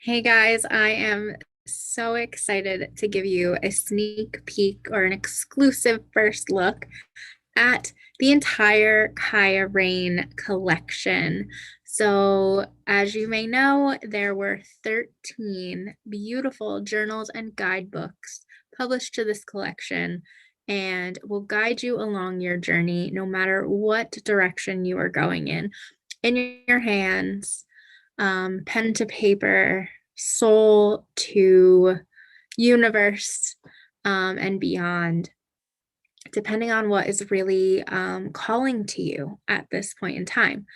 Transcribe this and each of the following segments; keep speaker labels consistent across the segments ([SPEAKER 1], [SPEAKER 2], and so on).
[SPEAKER 1] Hey guys, I am so excited to give you a sneak peek or an exclusive first look at the entire Caya Rayn collection. So, as you may know, there were 13 beautiful journals and guidebooks published to this collection and will guide you along your journey no matter what direction you are going in your hands, pen to paper, soul to universe, and beyond, depending on what is really calling to you at this point in time.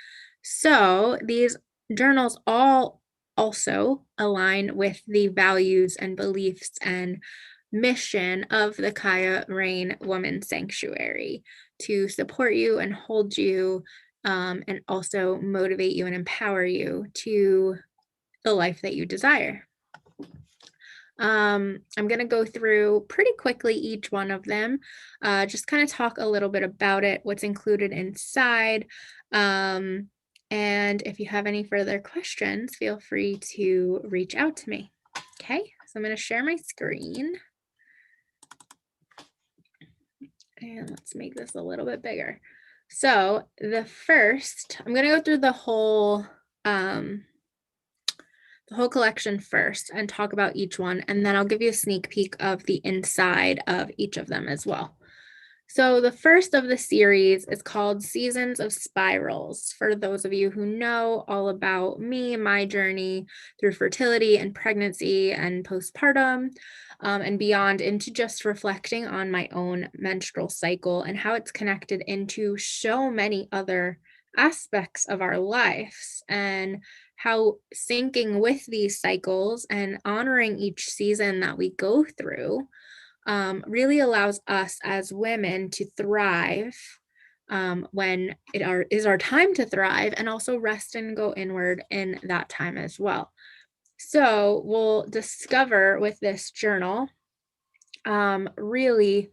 [SPEAKER 1] So these journals all also align with the values and beliefs and mission of the Caya Rayn Woman Sanctuary to support you and hold you, and also motivate you and empower you to the life that you desire. I'm going to go through pretty quickly each one of them, just kind of talk a little bit about it, what's included inside. And if you have any further questions, feel free to reach out to me. Okay, so I'm going to share my screen. And let's make this a little bit bigger. So the first, I'm going to go through the whole collection first and talk about each one, and then I'll give you a sneak peek of the inside of each of them as well. So the first of the series is called Seasons of Spirals. For those of you who know all about me, my journey through fertility and pregnancy and postpartum, and beyond, into just reflecting on my own menstrual cycle and how it's connected into so many other aspects of our lives, and how syncing with these cycles and honoring each season that we go through really allows us as women to thrive, when is our time to thrive, and also rest and go inward in that time as well. So we'll discover with this journal really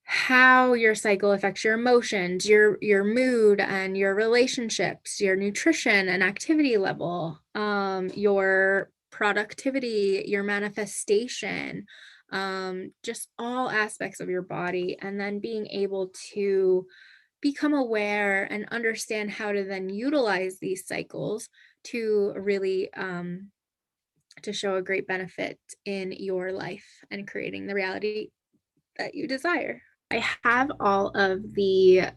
[SPEAKER 1] how your cycle affects your emotions, your mood, and your relationships, your nutrition and activity level, your productivity, your manifestation, just all aspects of your body, and then being able to become aware and understand how to then utilize these cycles to really to show a great benefit in your life and creating the reality that you desire. I have all of the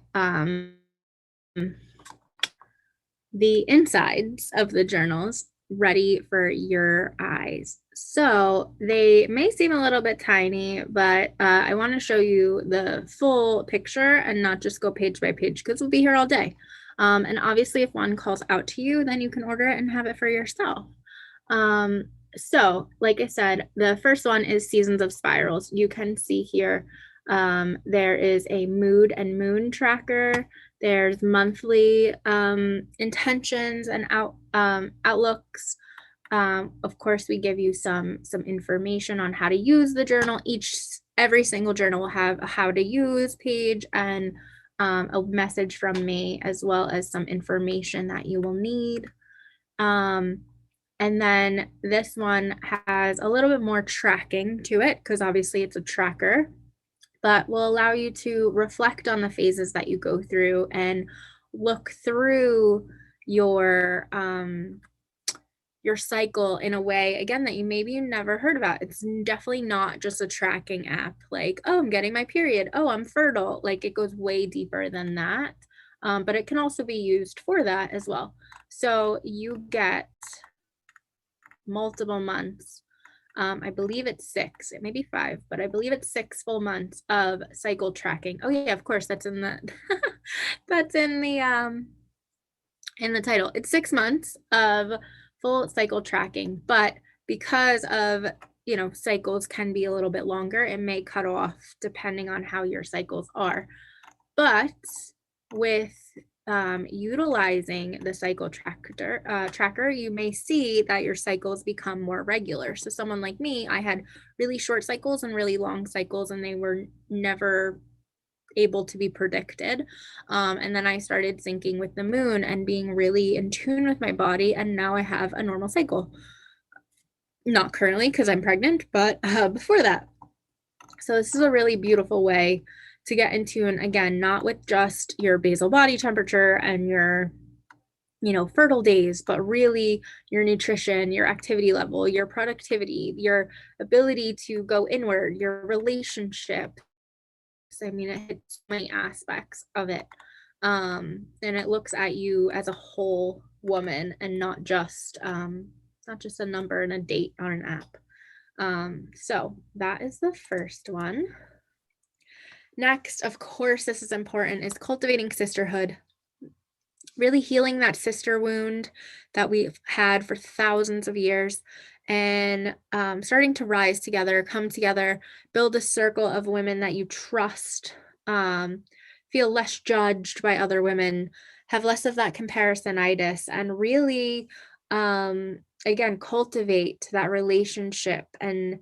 [SPEAKER 1] insides of the journals ready for your eyes. So they may seem a little bit tiny, but I want to show you the full picture and not just go page by page, because we'll be here all day. And obviously, if one calls out to you, then you can order it and have it for yourself. So like I said, the first one is Seasons of Spirals. You can see here there is a mood and moon tracker. There's monthly intentions and outlooks. Of course, we give you some information on how to use the journal. Every single journal will have a how to use page and a message from me, as well as some information that you will need. And then this one has a little bit more tracking to it, because obviously it's a tracker, but will allow you to reflect on the phases that you go through and look through your cycle in a way, again, that you maybe never heard about. It's definitely not just a tracking app like, oh, I'm getting my period, oh, I'm fertile. Like, it goes way deeper than that. But it can also be used for that as well. So you get multiple months. I believe it's 6, it may be 5, but I believe it's 6 full months of cycle tracking. Oh yeah, of course, that's in the that's in the title. It's 6 months of full cycle tracking, but because of, cycles can be a little bit longer, it may cut off depending on how your cycles are. But with utilizing the cycle tracker, you may see that your cycles become more regular. So someone like me, I had really short cycles and really long cycles, and they were never able to be predicted. And then I started syncing with the moon and being really in tune with my body. And now I have a normal cycle. Not currently because I'm pregnant, but before that. So this is a really beautiful way to get in tune, again, not with just your basal body temperature and your fertile days, but really your nutrition, your activity level, your productivity, your ability to go inward, your relationships. I mean, it hits many aspects of it. And it looks at you as a whole woman and not just a number and a date on an app. So that is the first one. Next, of course, this is important, is cultivating sisterhood. Really healing that sister wound that we've had for thousands of years, and starting to rise together, come together, build a circle of women that you trust, feel less judged by other women, have less of that comparisonitis, and really, again, cultivate that relationship and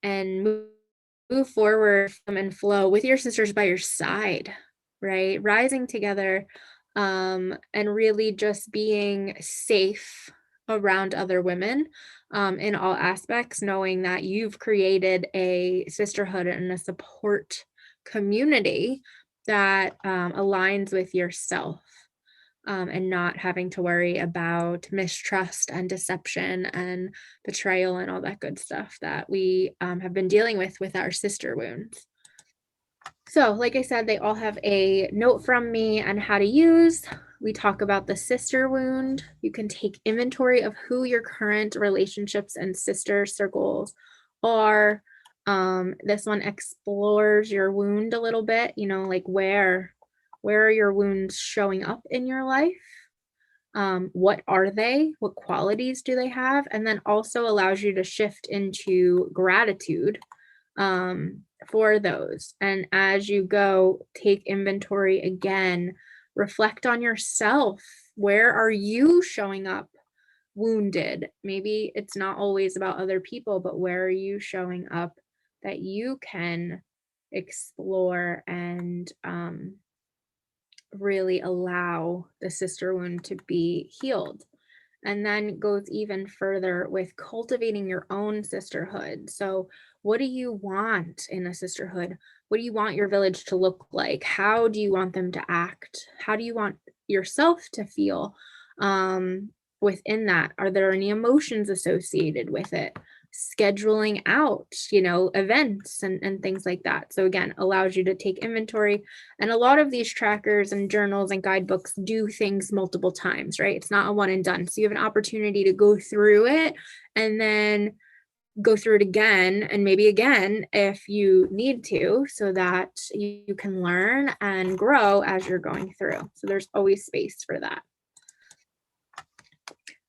[SPEAKER 1] move forward and flow with your sisters by your side, right? Rising together, and really just being safe around other women, in all aspects, knowing that you've created a sisterhood and a support community that aligns with yourself, and not having to worry about mistrust and deception and betrayal and all that good stuff that we have been dealing with our sister wounds. So, like I said, they all have a note from me on how to use. We talk about the sister wound. You can take inventory of who your current relationships and sister circles are. This one explores your wound a little bit, like where are your wounds showing up in your life? What are they? What qualities do they have? And then also allows you to shift into gratitude for those. And as you go, take inventory again, reflect on yourself. Where are you showing up wounded? Maybe it's not always about other people, but where are you showing up that you can explore and really allow the sister wound to be healed? And then goes even further with cultivating your own sisterhood. So, what do you want in a sisterhood? What do you want your village to look like? How do you want them to act? How do you want yourself to feel within that? Are there any emotions associated with it? Scheduling out, events and things like that. So again, allows you to take inventory. And a lot of these trackers and journals and guidebooks do things multiple times, right? It's not a one and done. So you have an opportunity to go through it and then go through it again and maybe again if you need to, so that you can learn and grow as you're going through. So there's always space for that.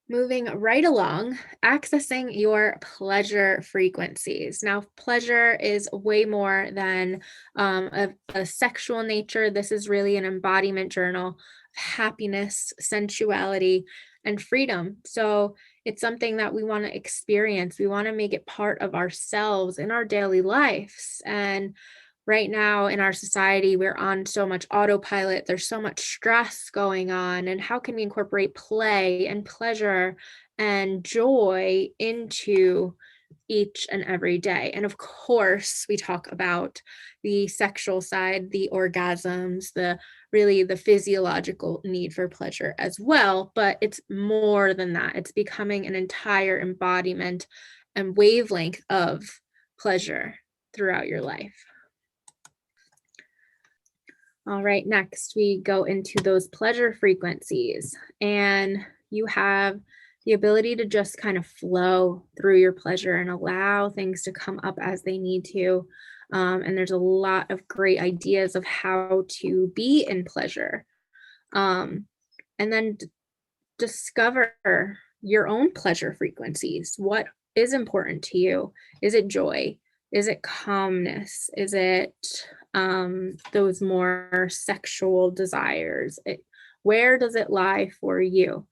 [SPEAKER 1] Moving right along, accessing your pleasure frequencies. Now, pleasure is way more than a sexual nature. This is really an embodiment journal of happiness, sensuality, and freedom. So it's something that we want to experience. We want to make it part of ourselves in our daily lives. And right now in our society, we're on so much autopilot. There's so much stress going on. And how can we incorporate play and pleasure and joy into each and every day? And of course, we talk about the sexual side, the orgasms, the physiological need for pleasure as well. But it's more than that. It's becoming an entire embodiment and wavelength of pleasure throughout your life. All right, next we go into those pleasure frequencies, and you have the ability to just kind of flow through your pleasure and allow things to come up as they need to. And there's a lot of great ideas of how to be in pleasure. And then discover your own pleasure frequencies. What is important to you? Is it joy? Is it calmness? Is it those more sexual desires? Where does it lie for you?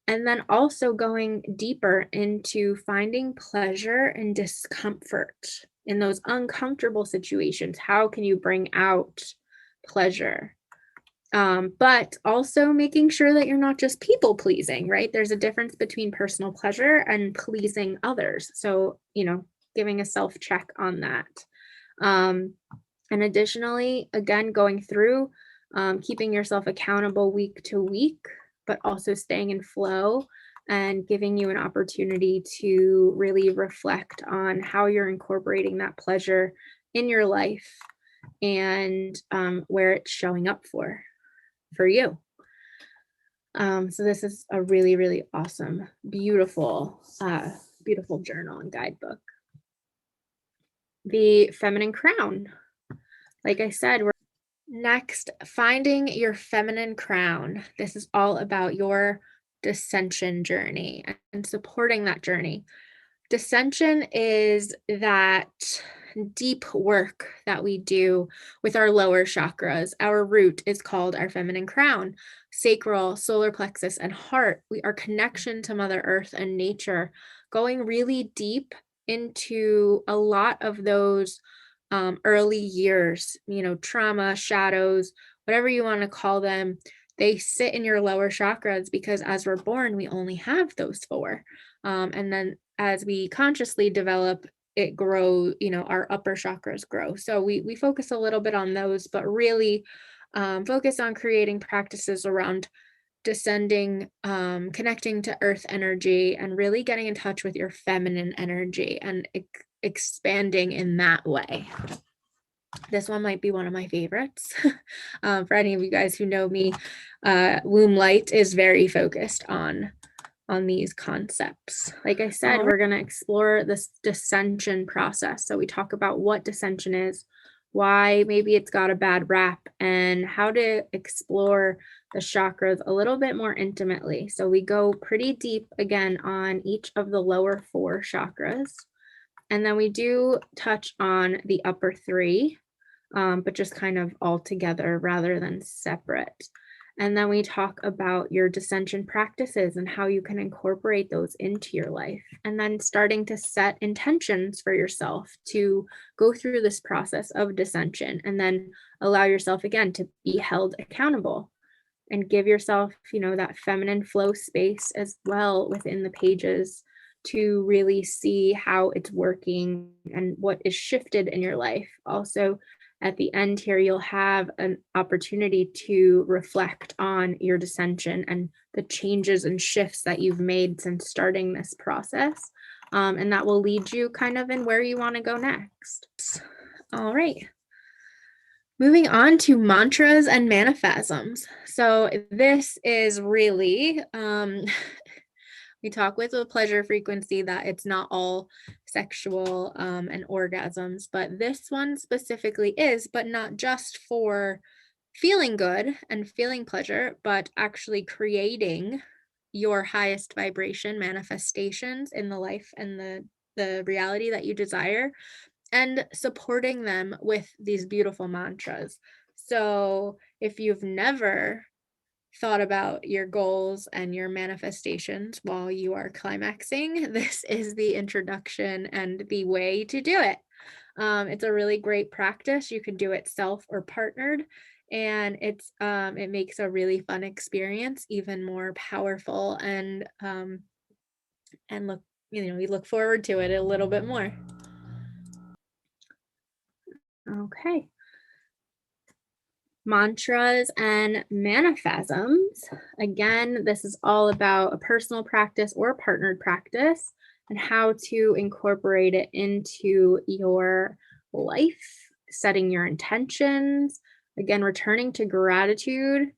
[SPEAKER 1] And then also going deeper into finding pleasure and discomfort in those uncomfortable situations. How can you bring out pleasure. But also making sure that you're not just people pleasing, right? There's a difference between personal pleasure and pleasing others. So, giving a self check on that. And additionally, again, going through, keeping yourself accountable week to week, but also staying in flow and giving you an opportunity to really reflect on how you're incorporating that pleasure in your life and where it's showing up for you. So this is a really, really awesome, beautiful, beautiful journal and guidebook. The feminine crown. Like I said, we're next, finding your feminine crown. This is all about your dissension journey and supporting that journey. Dissension is that deep work that we do with our lower chakras. Our root is called our feminine crown, sacral, solar plexus, and heart. Our connection to Mother Earth and nature, going really deep into a lot of those early years, trauma, shadows, whatever you want to call them. They sit in your lower chakras because as we're born, we only have those four. And then as we consciously develop, it grows, our upper chakras grow. So we focus a little bit on those, but really focus on creating practices around descending, connecting to earth energy, and really getting in touch with your feminine energy and expanding in that way. This one might be one of my favorites. For any of you guys who know me, Womb Light is very focused on these concepts. Like I said, we're going to explore this dissension process. So we talk about what dissension is, why maybe it's got a bad rap, and how to explore the chakras a little bit more intimately. So we go pretty deep again on each of the lower four chakras. And then we do touch on the upper three, but just kind of all together rather than separate. And then we talk about your dissension practices and how you can incorporate those into your life. And then starting to set intentions for yourself to go through this process of dissension, and then allow yourself again to be held accountable and give yourself, that feminine flow space as well within the pages to really see how it's working and what is shifted in your life. Also, at the end here, you'll have an opportunity to reflect on your dissension and the changes and shifts that you've made since starting this process. And that will lead you kind of in where you want to go next. All right. Moving on to mantras and manifests. So this is really, we talk with a pleasure frequency that it's not all sexual and orgasms, but this one specifically is, but not just for feeling good and feeling pleasure, but actually creating your highest vibration manifestations in the life and the reality that you desire, and supporting them with these beautiful mantras. So if you've never thought about your goals and your manifestations while you are climaxing, this is the introduction and the way to do it. It's a really great practice. You can do it self or partnered, and it makes a really fun experience even more powerful, and look, we look forward to it a little bit more. Okay. Mantras and manifests. Again, this is all about a personal practice or partnered practice and how to incorporate it into your life, setting your intentions, again, returning to gratitude,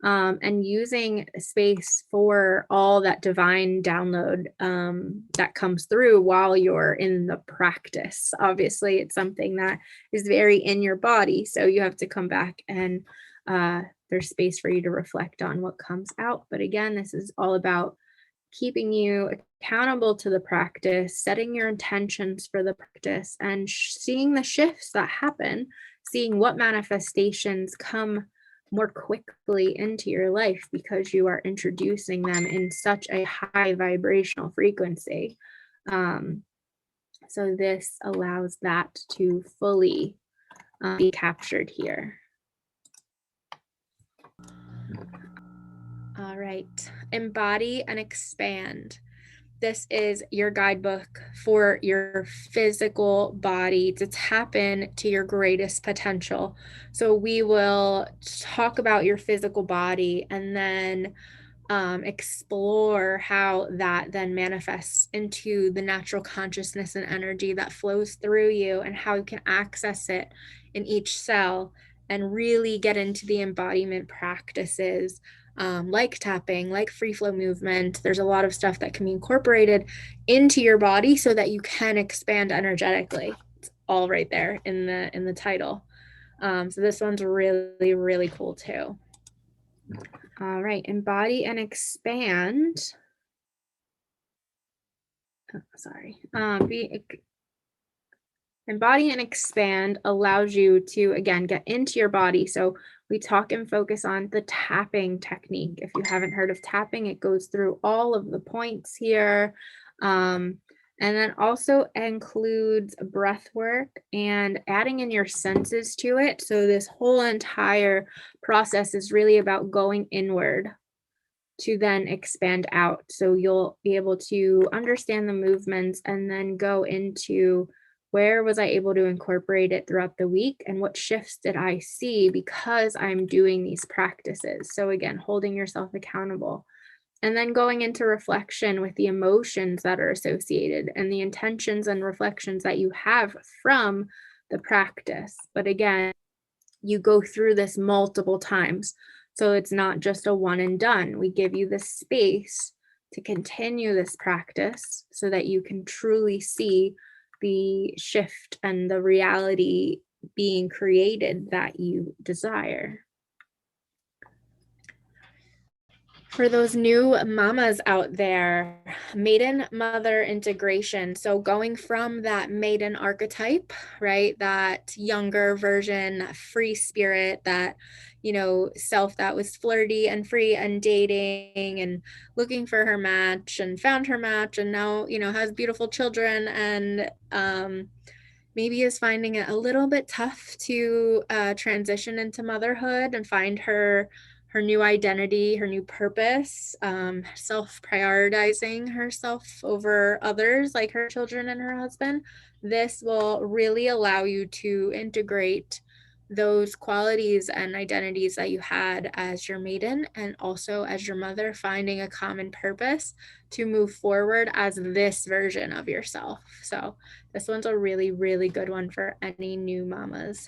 [SPEAKER 1] and using space for all that divine download that comes through while you're in the practice. Obviously, it's something that is very in your body, so you have to come back and there's space for you to reflect on what comes out. But again, this is all about keeping you accountable to the practice, setting your intentions for the practice, and seeing the shifts that happen, seeing what manifestations come more quickly into your life because you are introducing them in such a high vibrational frequency. So this allows that to fully be captured here. right. Embody and expand. This is your guidebook for your physical body to tap into your greatest potential. So we will talk about your physical body and then explore how that then manifests into the natural consciousness and energy that flows through you and how you can access it in each cell and really get into the embodiment practices, like tapping, like free flow movement. There's a lot of stuff that can be incorporated into your body so that you can expand energetically. It's all right there in the title. So this one's really, really cool too. All right, embody and expand. Oh, sorry. Embody and expand allows you to, again, get into your body. So we talk and focus on the tapping technique. If you haven't heard of tapping, it goes through all of the points here. And then also includes breath work and adding in your senses to it. So this whole entire process is really about going inward to then expand out. So you'll be able to understand the movements and then go into where was I able to incorporate it throughout the week and what shifts did I see because I'm doing these practices. So again, holding yourself accountable. And then going into reflection with the emotions that are associated and the intentions and reflections that you have from the practice. But again, you go through this multiple times. So it's not just a one and done. We give you the space to continue this practice so that you can truly see the shift and the reality being created that you desire. For those new mamas out there, maiden mother integration. So going from that maiden archetype, right? That younger version, that free spirit, that, self that was flirty and free and dating and looking for her match and found her match and now, has beautiful children and maybe is finding it a little bit tough to transition into motherhood and find her new identity, her new purpose, self-prioritizing herself over others like her children and her husband. This will really allow you to integrate those qualities and identities that you had as your maiden and also as your mother, finding a common purpose to move forward as this version of yourself. So this one's a really, really good one for any new mamas.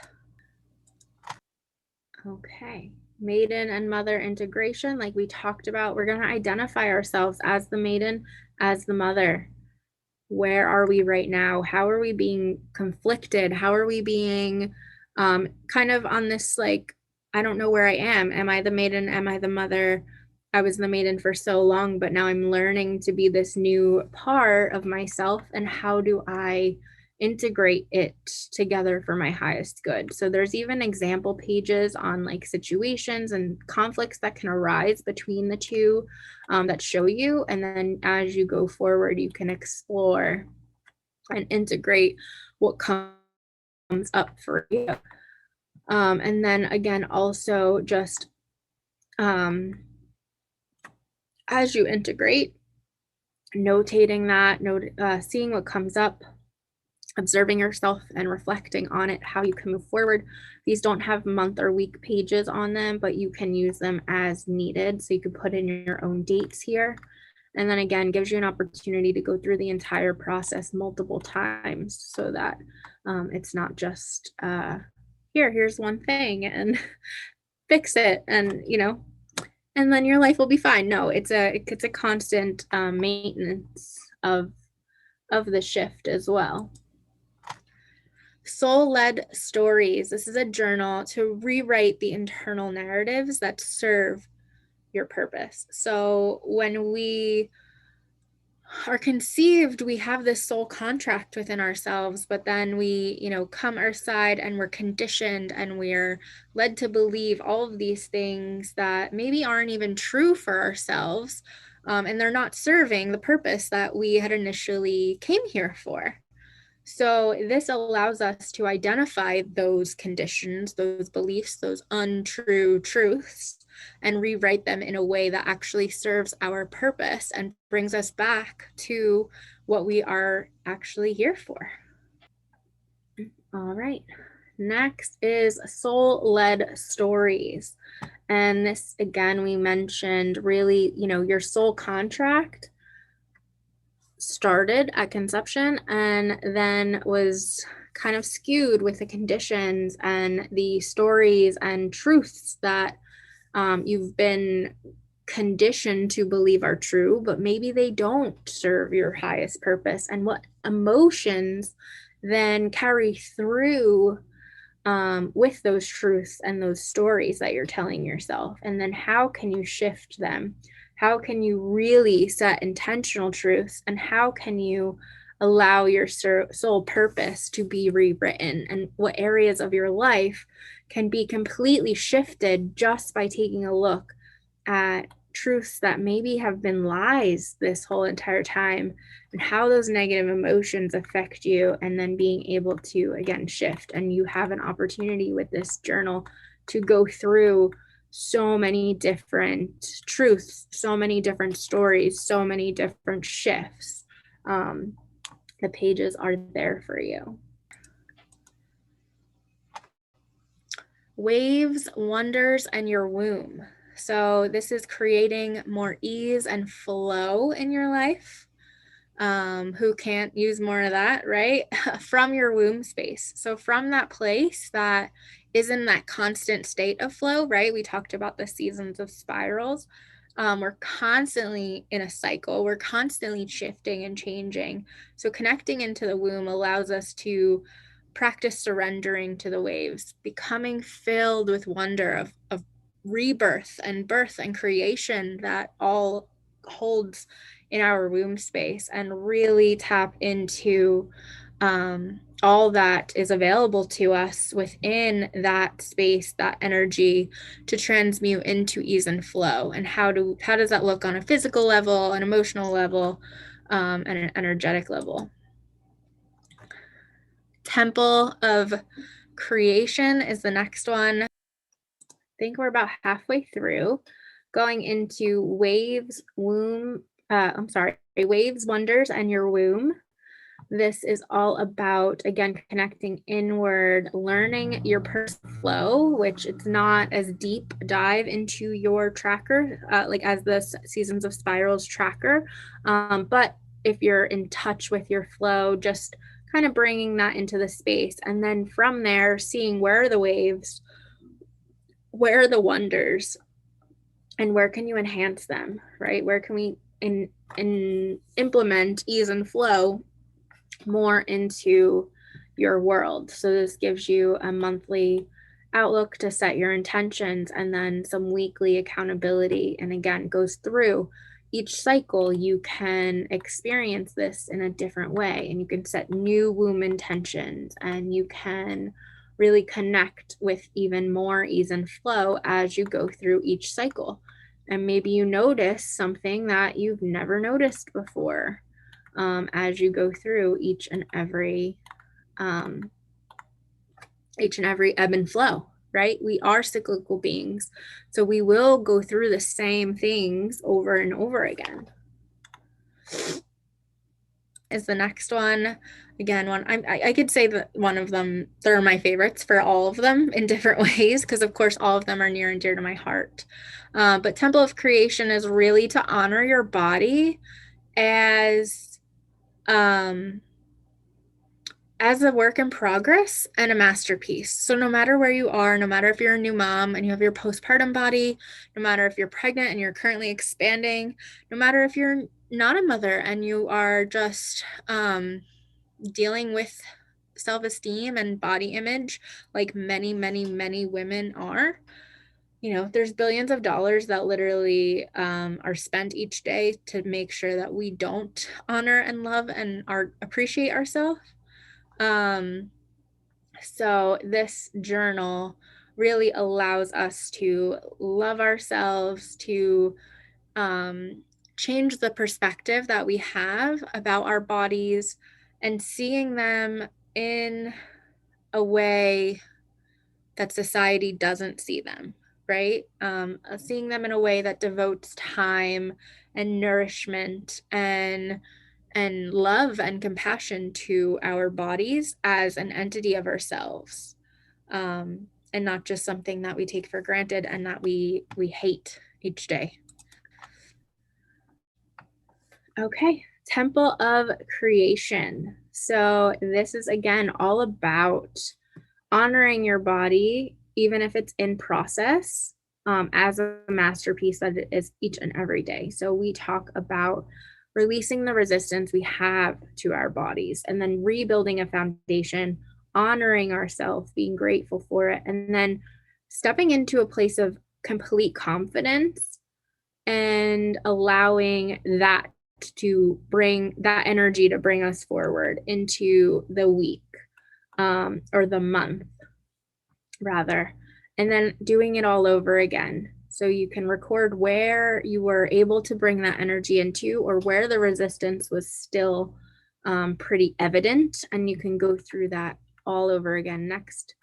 [SPEAKER 1] Okay. Maiden and mother integration, like we talked about, we're going to identify ourselves as the maiden, as the mother. Where are we right now? How are we being conflicted? How are we being kind of on this, like, I don't know where I am. Am I the maiden? Am I the mother? I was the maiden for so long, but now I'm learning to be this new part of myself. And how do I integrate it together for my highest good? So there's even example pages on like situations and conflicts that can arise between the two that show you. And then as you go forward, you can explore and integrate what comes up for you. And then again, also just as you integrate, notating that, seeing what comes up, observing yourself and reflecting on it, how you can move forward. These don't have month or week pages on them, but you can use them as needed. So you can put in your own dates here. And then again, gives you an opportunity to go through the entire process multiple times so that it's not just here's one thing and fix it and and then your life will be fine. No, it's a constant maintenance of the shift as well. Soul-led stories. This is a journal to rewrite the internal narratives that serve your purpose. So when we are conceived, we have this soul contract within ourselves, but then we, come our side and we're conditioned and we're led to believe all of these things that maybe aren't even true for ourselves. And they're not serving the purpose that we had initially came here for. So this allows us to identify those conditions, those beliefs, those untrue truths, and rewrite them in a way that actually serves our purpose and brings us back to what we are actually here for. All right. Next is soul-led stories. And this, again, we mentioned really, your soul contract started at conception and then was kind of skewed with the conditions and the stories and truths that you've been conditioned to believe are true, but maybe they don't serve your highest purpose. And what emotions then carry through with those truths and those stories that you're telling yourself. And then how can you shift them? How can you really set intentional truths? And how can you allow your soul purpose to be rewritten? And what areas of your life can be completely shifted just by taking a look at truths that maybe have been lies this whole entire time, and how those negative emotions affect you, and then being able to again shift. And you have an opportunity with this journal to go through so many different truths, so many different stories, so many different shifts. The pages are there for you. Waves, wonders, and your womb. So this is creating more ease and flow in your life. Who can't use more of that, right? From your womb space. So from that place that is in that constant state of flow, right? We talked about the seasons of spirals. We're constantly in a cycle. We're constantly shifting and changing. So connecting into the womb allows us to practice surrendering to the waves, becoming filled with wonder of rebirth and birth and creation that all holds in our womb space, and really tap into all that is available to us within that space, that energy, to transmute into ease and flow. And how does that look on a physical level, an emotional level, and an energetic level? Temple of Creation is the next one. I think we're about halfway through, going into waves, waves, wonders, and your womb. This is all about, again, connecting inward, learning your personal flow, which it's not as deep dive into your tracker, like as the Seasons of Spirals tracker. But if you're in touch with your flow, just kind of bringing that into the space. And then from there, seeing where are the waves, where are the wonders, and where can you enhance them, right? Where can we implement ease and flow more into your world? So this gives you a monthly outlook to set your intentions, and then some weekly accountability. And again, goes through each cycle. You can experience this in a different way, and you can set new womb intentions, and you can really connect with even more ease and flow as you go through each cycle. And maybe you notice something that you've never noticed before as you go through each and every ebb and flow, right? We are cyclical beings, so we will go through the same things over and over again. Is the next one. Again, I could say that one of them, they're my favorites for all of them in different ways, because of course all of them are near and dear to my heart. But Temple of Creation is really to honor your body as a work in progress and a masterpiece. So no matter where you are, no matter if you're a new mom and you have your postpartum body, no matter if you're pregnant and you're currently expanding, no matter if you're not a mother and you are just dealing with self-esteem and body image, like many, many, many women are, there's billions of dollars that literally are spent each day to make sure that we don't honor and love and appreciate ourselves. So this journal really allows us to love ourselves, to change the perspective that we have about our bodies, and seeing them in a way that society doesn't see them, right? Seeing them in a way that devotes time and nourishment and love and compassion to our bodies as an entity of ourselves, and not just something that we take for granted and that we hate each day. Okay, Temple of Creation. So this is again all about honoring your body, even if it's in process, as a masterpiece that it is each and every day. So we talk about releasing the resistance we have to our bodies and then rebuilding a foundation, honoring ourselves, being grateful for it, and then stepping into a place of complete confidence and allowing that to bring that energy to bring us forward into the week, or the month rather, and then doing it all over again. So you can record where you were able to bring that energy into, or where the resistance was still pretty evident, and you can go through that all over again next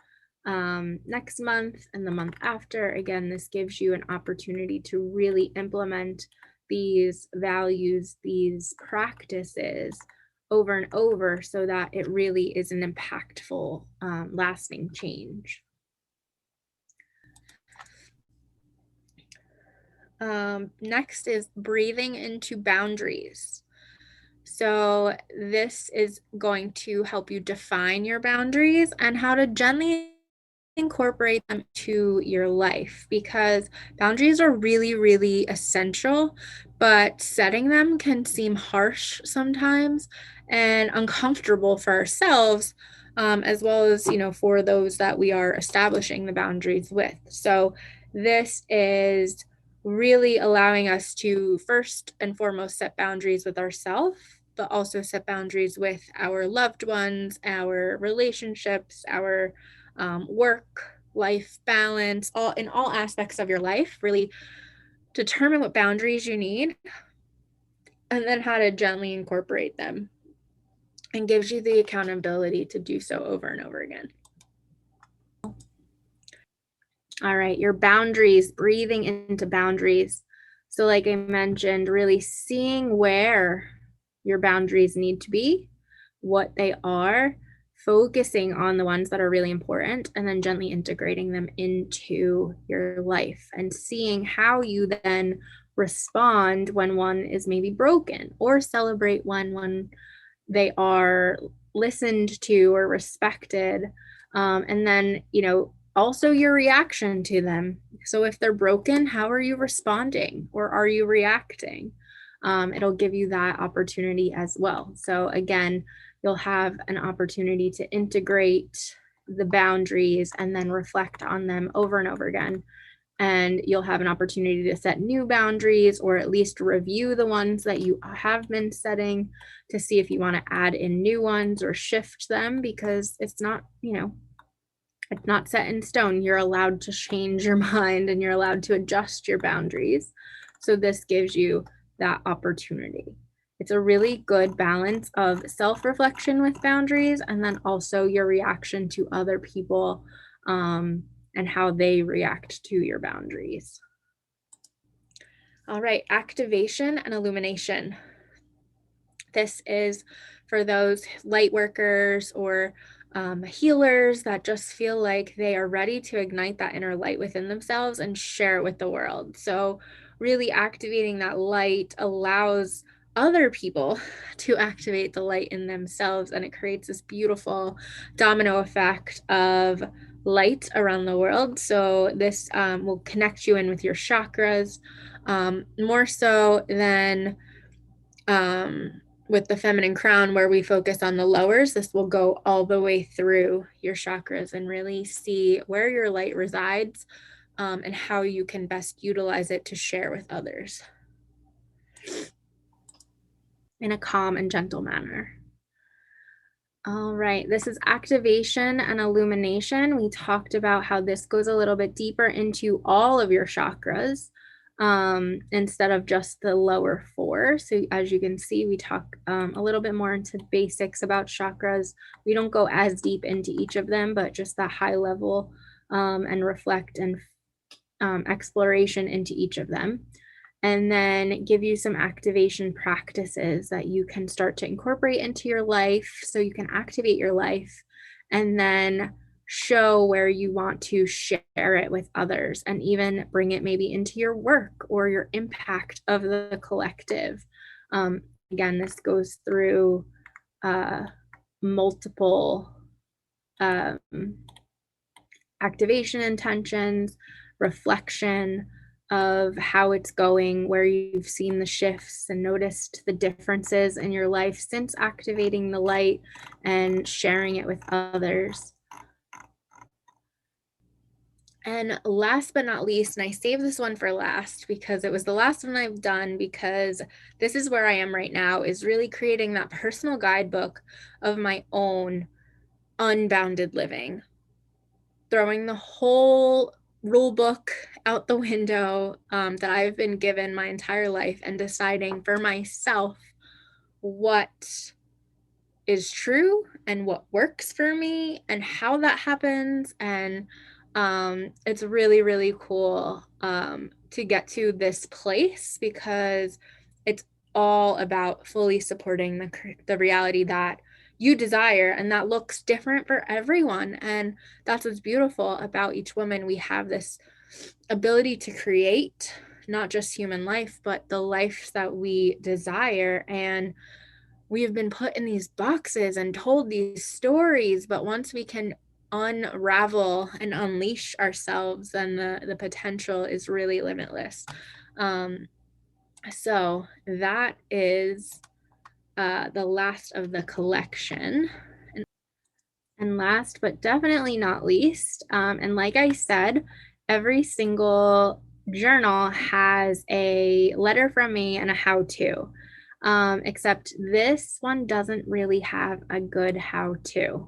[SPEAKER 1] month and the month after. Again, this gives you an opportunity to really implement these values, these practices over and over, so that it really is an impactful, lasting change. Next is breathing into boundaries. So this is going to help you define your boundaries and how to gently incorporate them to your life, because boundaries are really, really essential, but setting them can seem harsh sometimes and uncomfortable for ourselves, as well as, for those that we are establishing the boundaries with. So this is really allowing us to first and foremost set boundaries with ourselves, but also set boundaries with our loved ones, our relationships, our work, life balance, in all aspects of your life. Really determine what boundaries you need and then how to gently incorporate them, and gives you the accountability to do so over and over again. All right, your boundaries, breathing into boundaries. So like I mentioned, really seeing where your boundaries need to be, what they are, focusing on the ones that are really important, and then gently integrating them into your life and seeing how you then respond when one is maybe broken, or celebrate when they are listened to or respected. And then, also your reaction to them. So if they're broken, how are you responding, or are you reacting? It'll give you that opportunity as well. So again, you'll have an opportunity to integrate the boundaries and then reflect on them over and over again. And you'll have an opportunity to set new boundaries, or at least review the ones that you have been setting to see if you want to add in new ones or shift them, because it's not, it's not set in stone. You're allowed to change your mind and you're allowed to adjust your boundaries. So this gives you that opportunity. It's a really good balance of self-reflection with boundaries, and then also your reaction to other people, and how they react to your boundaries. All right, activation and illumination. This is for those light workers or healers that just feel like they are ready to ignite that inner light within themselves and share it with the world. So really activating that light allows other people to activate the light in themselves, and it creates this beautiful domino effect of light around the world. So this will connect you in with your chakras, more so than with the feminine crown, where we focus on the lowers. This will go all the way through your chakras and really see where your light resides, and how you can best utilize it to share with others in a calm and gentle manner. All right, this is activation and illumination. We talked about how this goes a little bit deeper into all of your chakras, instead of just the lower four. So as you can see, we talk a little bit more into basics about chakras. We don't go as deep into each of them, but just that high level, and reflect and exploration into each of them, and then give you some activation practices that you can start to incorporate into your life so you can activate your life, and then show where you want to share it with others and even bring it maybe into your work or your impact of the collective. Again, this goes through multiple um, activation intentions, reflection of how it's going, where you've seen the shifts and noticed the differences in your life since activating the light and sharing it with others. And last but not least, and I saved this one for last because it was the last one I've done, because this is where I am right now, is really creating that personal guidebook of my own unbounded living. Throwing the whole rule book out the window that I've been given my entire life and deciding for myself what is true and what works for me and how that happens. And it's really, really cool to get to this place, because it's all about fully supporting the reality that you desire, and that looks different for everyone. And that's what's beautiful about each woman. We have this ability to create not just human life, but the life that we desire. And we have been put in these boxes and told these stories, but once we can unravel and unleash ourselves, then the potential is really limitless. So that is the last of the collection. And last but definitely not least, and like I said, every single journal has a letter from me and a how to, except this one doesn't really have a good how to.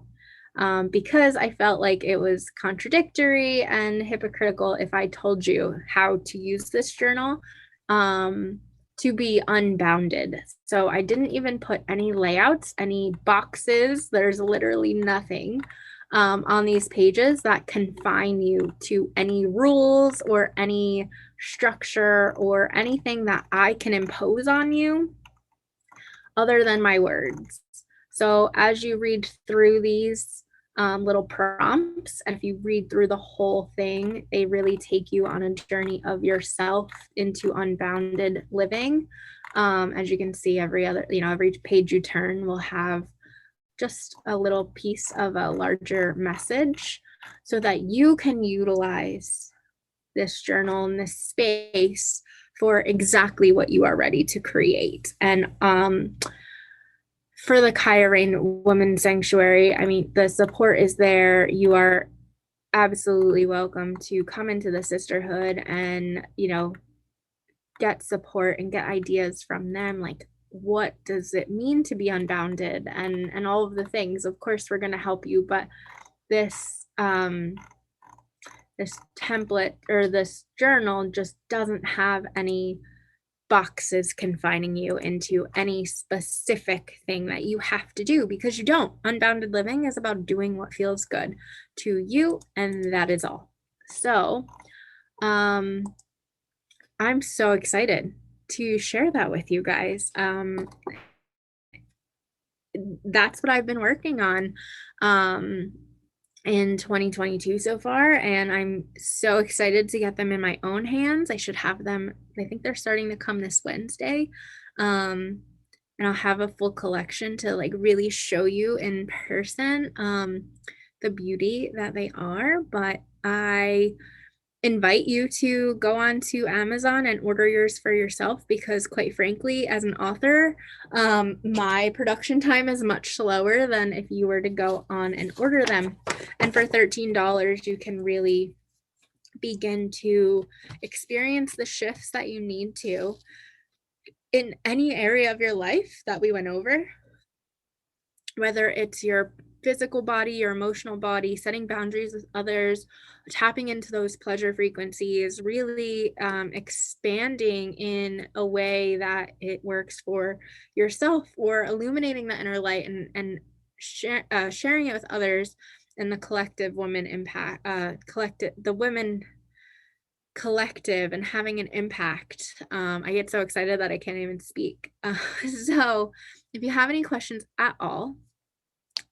[SPEAKER 1] Because I felt like it was contradictory and hypocritical if I told you how to use this journal to be unbounded. So I didn't even put any layouts, any boxes. There's literally nothing on these pages that confine you to any rules or any structure or anything that I can impose on you other than my words. So as you read through these little prompts, and if you read through the whole thing, they really take you on a journey of yourself into unbounded living. As you can see, every page you turn will have just a little piece of a larger message so that you can utilize this journal and this space for exactly what you are ready to create. And for the Caya Rayn Women Sanctuary, I mean, the support is there. You are absolutely welcome to come into the sisterhood and, get support and get ideas from them. Like, what does it mean to be unbounded, and all of the things. Of course, we're going to help you, but this this template or this journal just doesn't have any boxes confining you into any specific thing that you have to do, because you don't. Unbounded living is about doing what feels good to you, and that is all. So I'm so excited to share that with you guys. That's what I've been working on in 2022 so far, and I'm so excited to get them in my own hands. I should have them, I think they're starting to come this Wednesday. And I'll have a full collection to like really show you in person the beauty that they are. But I invite you to go on to Amazon and order yours for yourself, because quite frankly, as an author, my production time is much slower than if you were to go on and order them. And for $13, you can really begin to experience the shifts that you need to in any area of your life that we went over, whether it's your physical body, your emotional body, setting boundaries with others, tapping into those pleasure frequencies, really expanding in a way that it works for yourself, or illuminating the inner light and sharing it with others, and the collective woman impact, the women collective and having an impact. I get so excited that I can't even speak. So if you have any questions at all,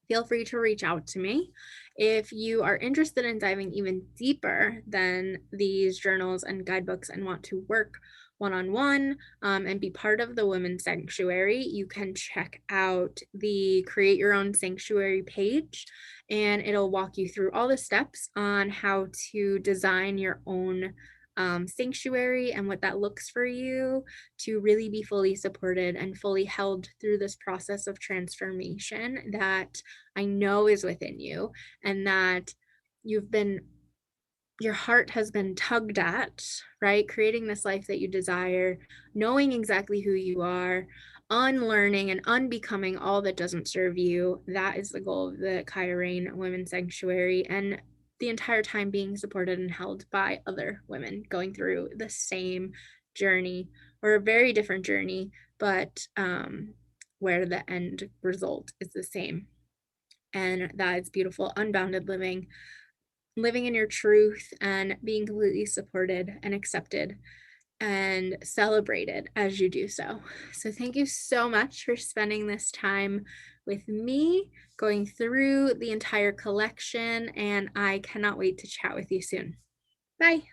[SPEAKER 1] feel free to reach out to me. If you are interested in diving even deeper than these journals and guidebooks and want to work one-on-one and be part of the Women's Sanctuary, you can check out the Create Your Own Sanctuary page, and it'll walk you through all the steps on how to design your own sanctuary and what that looks for you to really be fully supported and fully held through this process of transformation that I know is within you, and that your heart has been tugged at, right? Creating this life that you desire, knowing exactly who you are, unlearning and unbecoming all that doesn't serve you. That is the goal of the Caya Rayn Women's Sanctuary. And the entire time being supported and held by other women going through the same journey, or a very different journey, but where the end result is the same. And that is beautiful, unbounded living, living in your truth and being completely supported and accepted and celebrated as you do so. So thank you so much for spending this time with me, going through the entire collection, and I cannot wait to chat with you soon. Bye.